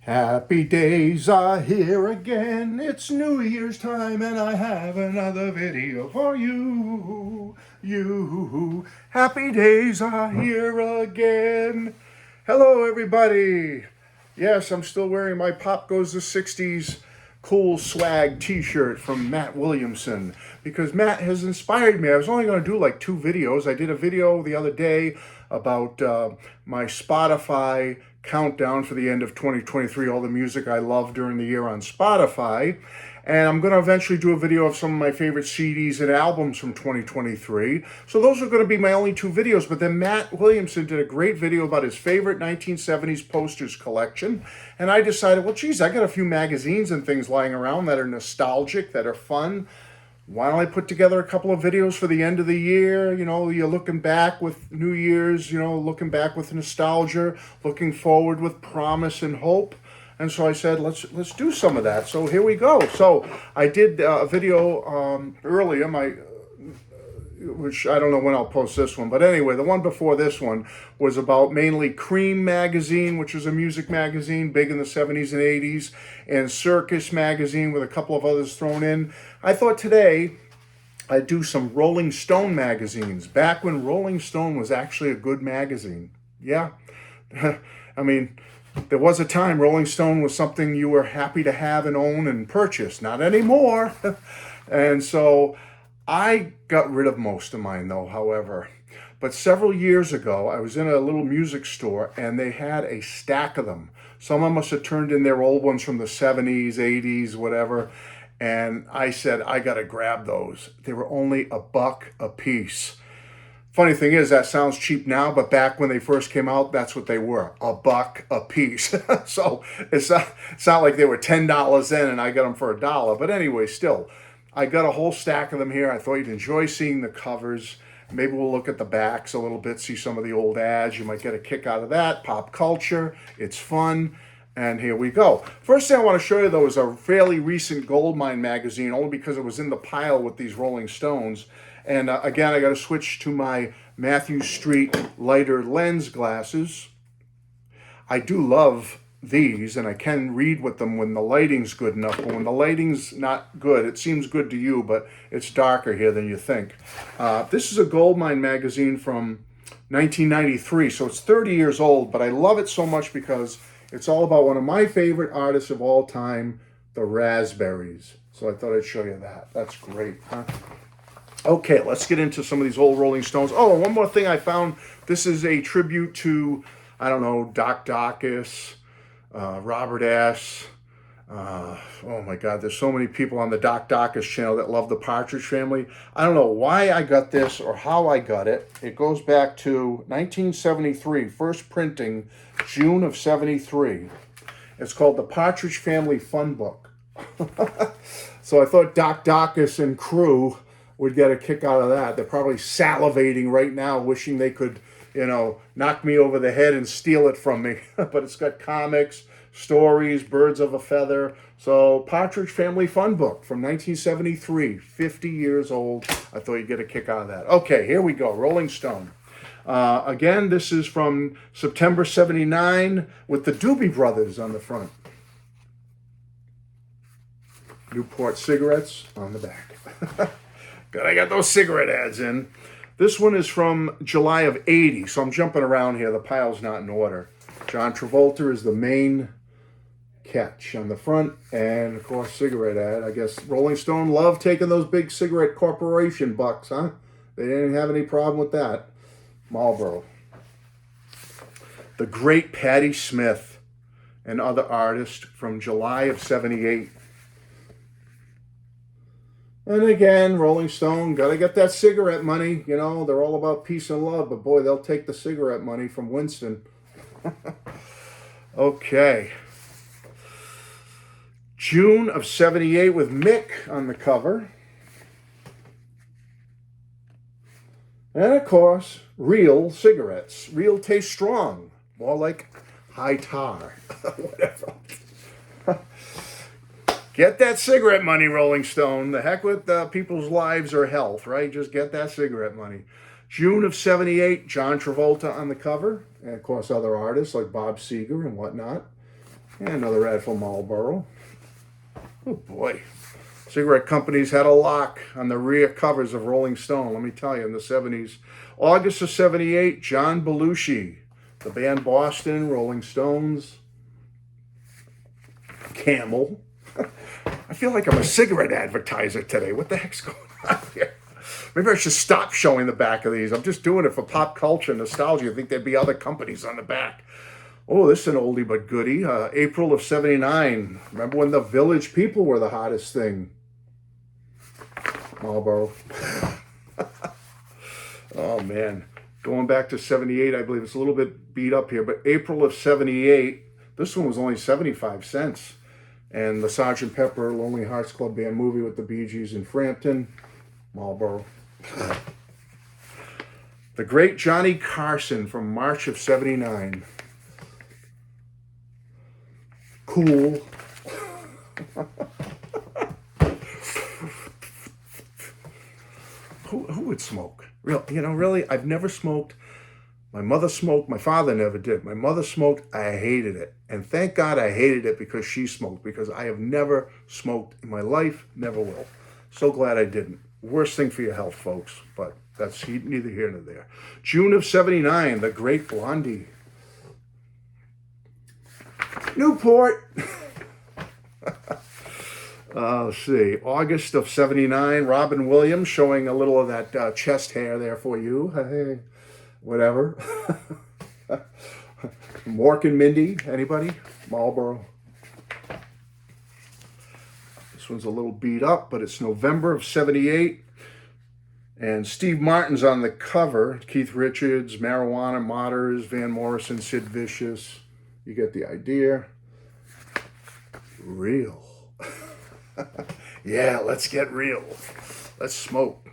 Happy days are here again. It's New Year's time and I have another video for you. Happy days are here again. Hello everybody. Yes, I'm still wearing my Pop Goes the 60s cool swag t-shirt from Matt Williamson because Matt has inspired me. I was only going to do like 2 videos. I did a video the other day about my Spotify countdown for the end of 2023, all the music I love during the year on Spotify. And I'm going to eventually do a video of some of my favorite CDs and albums from 2023. So those are going to be my only 2 videos. But then Matt Williamson did a great video about his favorite 1970s posters collection. And I decided, well, geez, I got a few magazines and things lying around that are nostalgic, that are fun. Why don't I put together a couple of videos for the end of the year? You know, you're looking back with New Year's, looking back with nostalgia, looking forward with promise and hope. And so I said, let's do some of that. So here we go. So I did a video earlier, which I don't know when I'll post this one. But anyway, the one before this one was about mainly Cream magazine, which was a music magazine, big in the 70s and 80s, and Circus magazine with a couple of others thrown in. I thought today I'd do some Rolling Stone magazines, back when Rolling Stone was actually a good magazine. Yeah. I mean, there was a time Rolling Stone was something you were happy to have and own and purchase. Not anymore. And so I got rid of most of mine, though, however. But several years ago, I was in a little music store, and they had a stack of them. Someone must have turned in their old ones from the 70s, 80s, whatever. And I said, I got to grab those. They were only $1 a piece. Funny thing is, that sounds cheap now, but back when they first came out, that's what they were, $1 a piece. So it's not like they were $10 then and I got them for $1. But anyway, still, I got a whole stack of them here. I thought you'd enjoy seeing the covers. Maybe we'll look at the backs a little bit, see some of the old ads. You might get a kick out of that. Pop culture, it's fun. And here we go. First thing I want to show you, though, is a fairly recent Goldmine magazine, only because it was in the pile with these Rolling Stones. And again, I got to switch to my Matthew Street lighter lens glasses. I do love these, and I can read with them when the lighting's good enough. But when the lighting's not good, it seems good to you, but it's darker here than you think. This is a Goldmine magazine from 1993, so it's 30 years old, but I love it so much because it's all about one of my favorite artists of all time, the Raspberries. So I thought I'd show you that. That's great, huh? Okay, let's get into some of these old Rolling Stones. Oh, and one more thing I found. This is a tribute to, I don't know, Doc Dacus, Robert S. Oh my God, there's so many people on the Doc Dacus channel that love the Partridge Family. I don't know why I got this or how I got it. It goes back to 1973, first printing, June of 73. It's called the Partridge Family Fun Book. So I thought Doc Dacus and crew would get a kick out of that. They're probably salivating right now, wishing they could, knock me over the head and steal it from me. But it's got comics, stories, birds of a feather. So Partridge Family Fun Book from 1973, 50 years old. I thought you'd get a kick out of that. Okay, here we go, Rolling Stone. Again, this is from September 79 with the Doobie Brothers on the front. Newport cigarettes on the back. Gotta get those cigarette ads in. This one is from July of 80, so I'm jumping around here. The pile's not in order. John Travolta is the main catch on the front, and of course, cigarette ad. I guess Rolling Stone loved taking those big cigarette corporation bucks, huh? They didn't have any problem with that. Marlboro. The great Patti Smith and other artists from July of 78. And again, Rolling Stone, gotta get that cigarette money. They're all about peace and love, but boy, they'll take the cigarette money from Winston. Okay. June of 78 with Mick on the cover. And of course, real cigarettes. Real taste strong. More like high tar. Whatever. Get that cigarette money, Rolling Stone. The heck with people's lives or health, right? Just get that cigarette money. June of 78, John Travolta on the cover. And, of course, other artists like Bob Seger and whatnot. And another ad for Marlboro. Oh boy. Cigarette companies had a lock on the rear covers of Rolling Stone, let me tell you, in the 70s. August of 78, John Belushi, the band Boston, Rolling Stones, Camel. I feel like I'm a cigarette advertiser today. What the heck's going on here? Maybe I should stop showing the back of these. I'm just doing it for pop culture nostalgia. I think there'd be other companies on the back. Oh, this is an oldie but goodie. April of 79. Remember when the Village People were the hottest thing? Marlboro. Oh, man. Going back to 78, I believe it's a little bit beat up here, but April of 78, this one was only 75 cents. And the Sgt. Pepper Lonely Hearts Club Band movie with the Bee Gees in Frampton, Marlboro. The Great Johnny Carson from March of 79. Cool. Who would smoke? Really, I've never smoked. My mother smoked. My father never did. My mother smoked. I hated it. And thank God I hated it because she smoked, because I have never smoked in my life, never will. So glad I didn't. Worst thing for your health, folks, but that's neither here nor there. June of 79, The Great Blondie. Newport. Let's see, August of 79, Robin Williams, showing a little of that chest hair there for you. Hey, whatever. Mork and Mindy, anybody? Marlboro. This one's a little beat up, but it's November of 78. And Steve Martin's on the cover. Keith Richards, Marijuana, Motters, Van Morrison, Sid Vicious. You get the idea. Real. Yeah, let's get real. Let's smoke.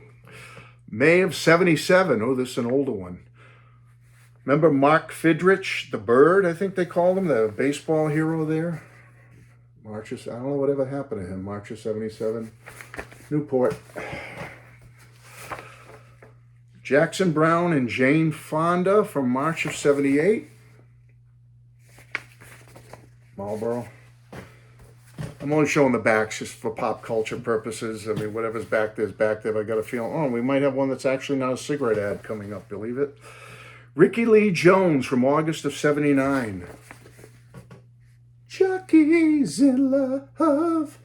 May of 77. Oh, this is an older one. Remember Mark Fidrich, the Bird, I think they called him, the baseball hero there? I don't know whatever happened to him. March of 77. Newport. Jackson Browne and Jane Fonda from March of 78. Marlboro. I'm only showing the backs just for pop culture purposes. I mean, whatever's back there is back there. But I got a feeling, we might have one that's actually not a cigarette ad coming up. Believe it? Ricky Lee Jones from August of 79. Chucky's in love.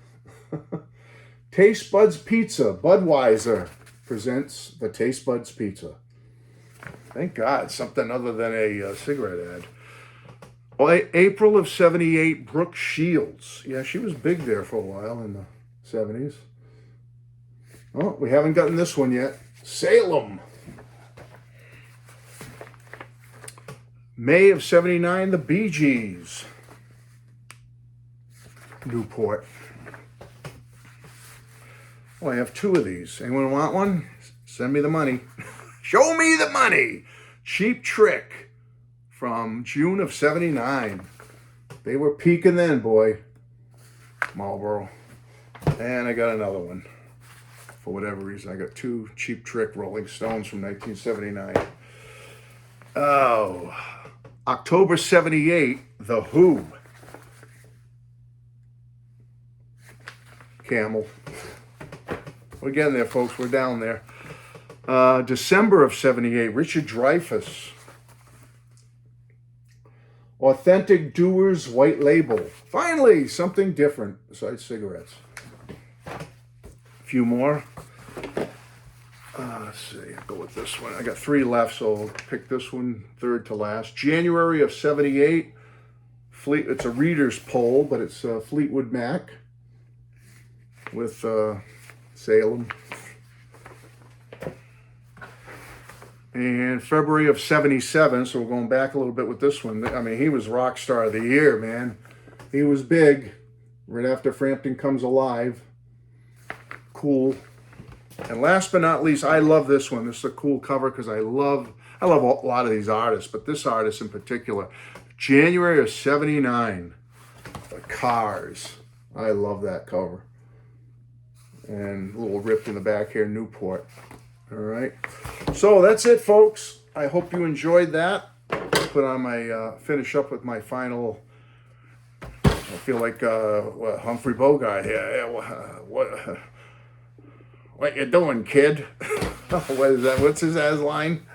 Taste Buds Pizza. Budweiser presents the Taste Buds Pizza. Thank God, something other than a cigarette ad. April of 78, Brooke Shields. Yeah, she was big there for a while in the 70s. Oh, we haven't gotten this one yet. Salem. May of 79, the Bee Gees. Newport. Oh, I have two of these. Anyone want one? Send me the money. Show me the money. Cheap Trick. From June of 79. They were peaking then, boy. Marlboro. And I got another one. For whatever reason, I got two Cheap Trick Rolling Stones from 1979. Oh. October 78, The Who. Camel. We're getting there, folks. We're down there. December of 78, Richard Dreyfuss. Authentic Doers White Label. Finally, something different besides cigarettes. A few more. Let's see. I'll go with this one. I got three left, so I'll pick this one third to last. January of 78. It's a reader's poll, but it's Fleetwood Mac with Salem. And February of 77, so we're going back a little bit with this one. I mean, he was rock star of the year, man. He was big. Right after Frampton Comes Alive. Cool. And last but not least, I love this one. This is a cool cover because I love a lot of these artists, but this artist in particular. January of 79. The Cars. I love that cover. And a little ripped in the back here, Newport. All right, so that's it, folks. I hope you enjoyed that. Put on my finish up with my final feel like Humphrey Bogart here. What you doing, kid? What is that? What's his ass line?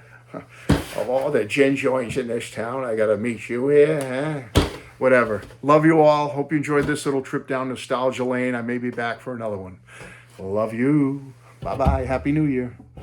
Of all the gin joints in this town, I gotta meet you here. Huh? Whatever. Love you all. Hope you enjoyed this little trip down nostalgia lane. I may be back for another one. Love you. Bye-bye. Happy New Year.